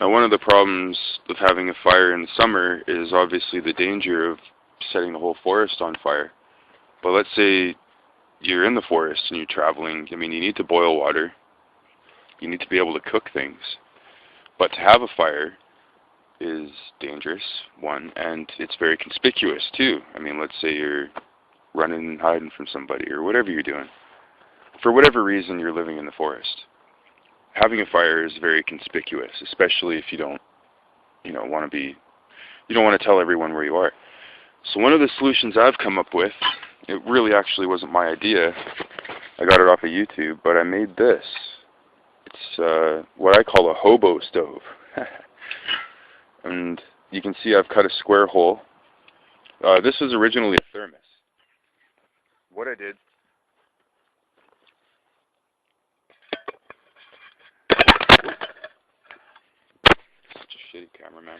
Now, one of the problems with having a fire in summer is obviously the danger of setting the whole forest on fire. But let's say you're in the forest and you're traveling. I mean, you need to boil water. You need to be able to cook things. But to have a fire is dangerous, one, and it's very conspicuous, too. I mean, let's say you're running and hiding from somebody or whatever you're doing. For whatever reason, you're living in the forest. Having a fire is very conspicuous, especially if you don't, want to be, you don't want to tell everyone where you are. So one of the solutions I've come up with, it really actually wasn't my idea. I got it off of YouTube, but I made this. It's what I call a hobo stove. And you can see I've cut a square hole. This was originally a thermos. What I did, such a shitty cameraman.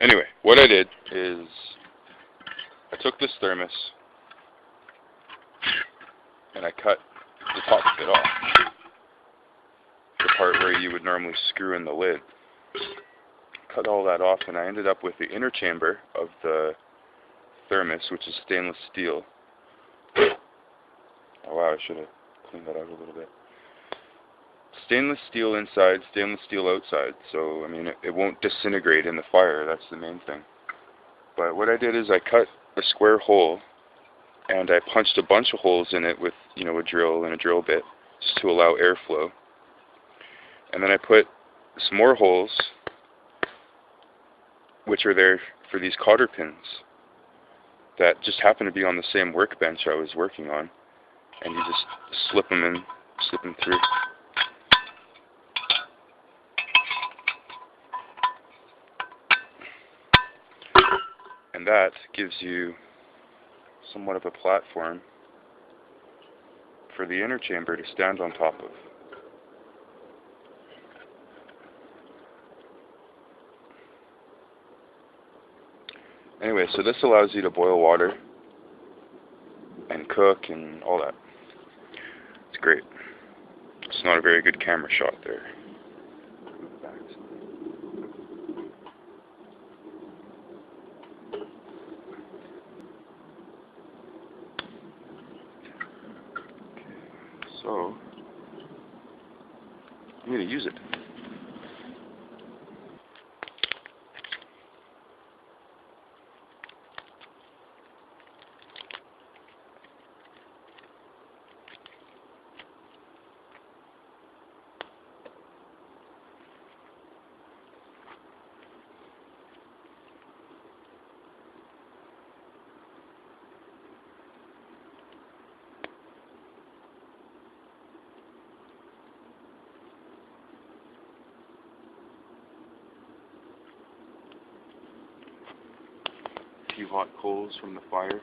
Anyway, what I did is I took this thermos and I cut the top of it off. The part where you would normally screw in the lid. Cut all that off, and I ended up with the inner chamber of the thermos, which is stainless steel. Oh wow, I should have cleaned that out a little bit. Stainless steel inside, stainless steel outside, so I mean it won't disintegrate in the fire, that's the main thing. But what I did is I cut a square hole and I punched a bunch of holes in it with, a drill and a drill bit just to allow airflow. And then I put some more holes, which are there for these cotter pins that just happen to be on the same workbench I was working on, and you just slip them through. And that gives you somewhat of a platform for the inner chamber to stand on top of. Anyway, so this allows you to boil water and cook and all that. It's great. It's not a very good camera shot there. So, I'm going to use it. A few hot coals from the fire.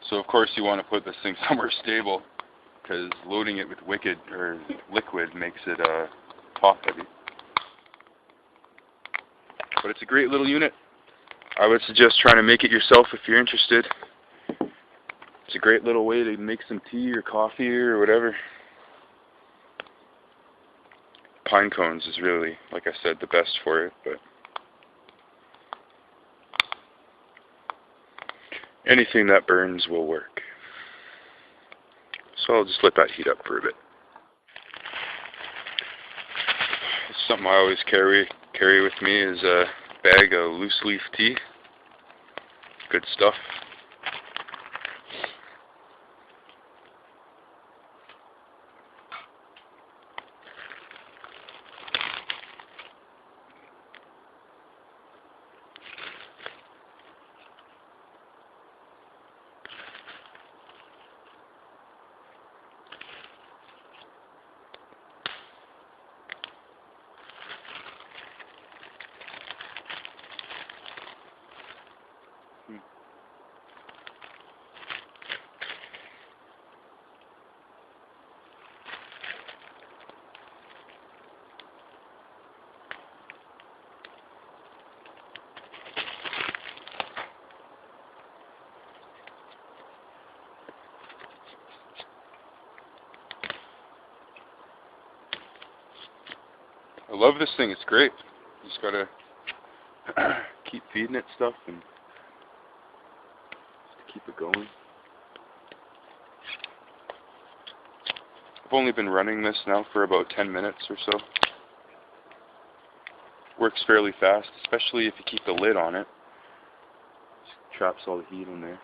So of course you want to put this thing somewhere stable, because loading it with liquid makes it top heavy. But it's a great little unit. I would suggest trying to make it yourself if you're interested. It's a great little way to make some tea or coffee or whatever. Pine cones is really, like I said, the best for it, but anything that burns will work. So I'll just let that heat up for a bit. Something I always carry with me is a bag of loose leaf tea. Good stuff. I love this thing, it's great. You just gotta keep feeding it stuff and just keep it going. I've only been running this now for about 10 minutes or so. Works fairly fast, especially if you keep the lid on it. Just traps all the heat in there.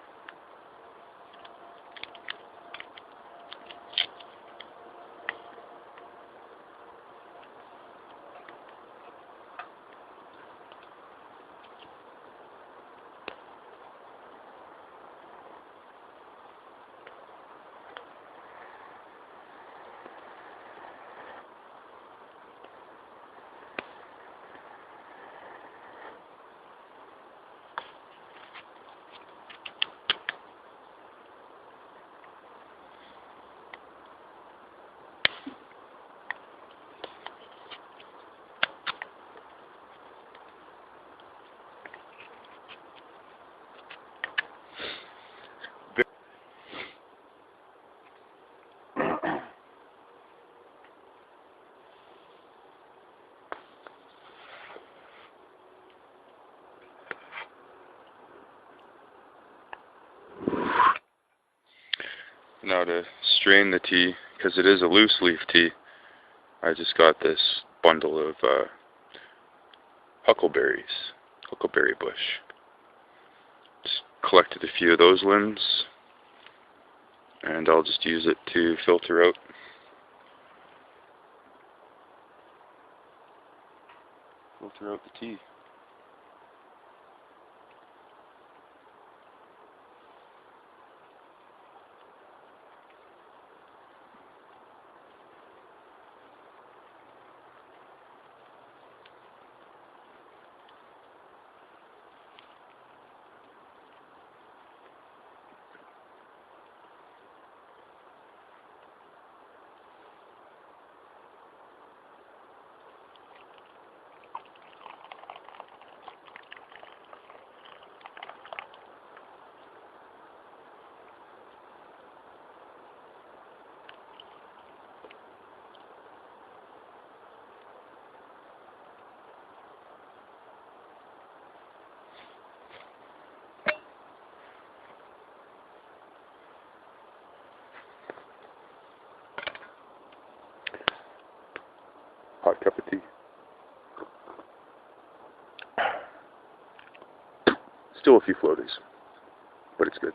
Now to strain the tea, because it is a loose leaf tea, I just got this bundle of huckleberry bush. Just collected a few of those limbs, and I'll just use it to filter out the tea. Hot cup of tea. Still a few floaties, but it's good.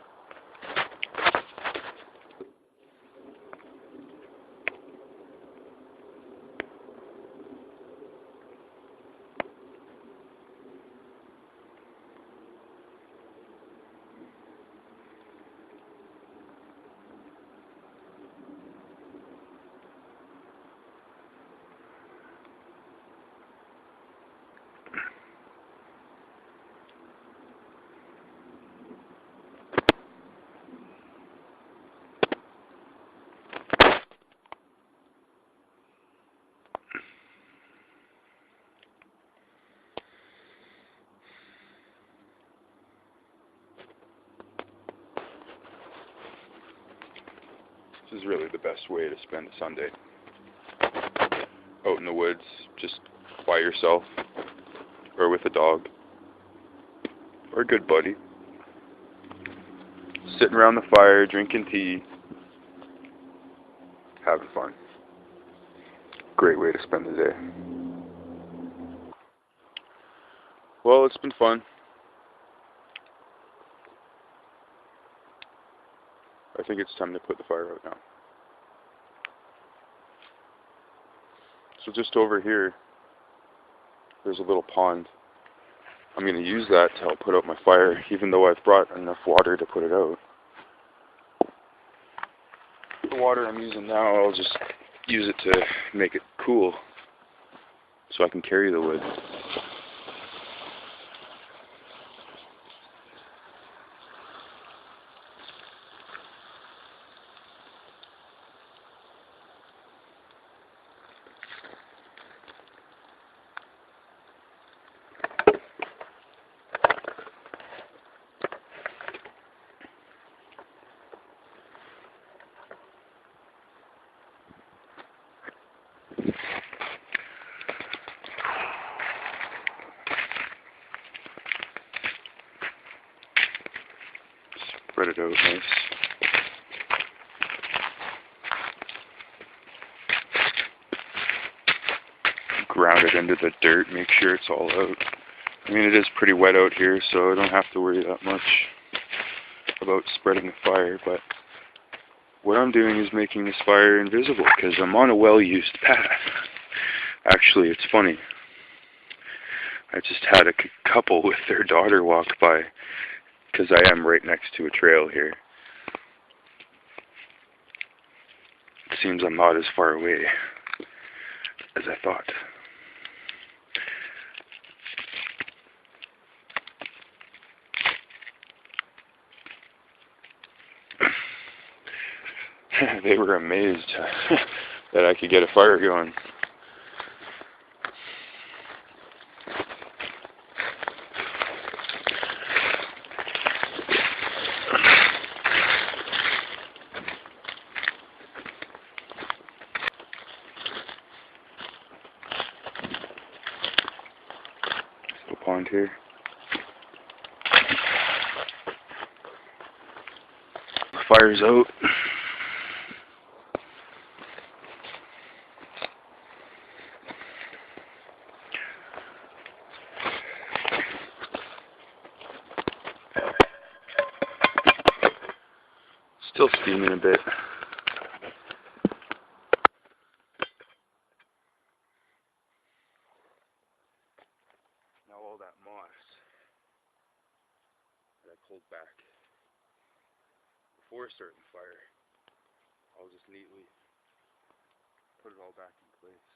is really the best way to spend a Sunday. Out in the woods, just by yourself, or with a dog, or a good buddy. Sitting around the fire, drinking tea, having fun. Great way to spend the day. Well, it's been fun. I think it's time to put the fire out now. So just over here, there's a little pond. I'm going to use that to help put out my fire, even though I've brought enough water to put it out. The water I'm using now, I'll just use it to make it cool so I can carry the wood. Spread it out nice. Ground it into the dirt, make sure it's all out. I mean, it is pretty wet out here, so I don't have to worry that much about spreading the fire, but what I'm doing is making this fire invisible, because I'm on a well-used path. Actually, it's funny. I just had a couple with their daughter walk by, because I am right next to a trail here. It seems I'm not as far away as I thought. They were amazed that I could get a fire going. Little pond here. The fire's out. Still steaming a bit. Now all that moss that I pulled back before starting the fire, I'll just neatly put it all back in place.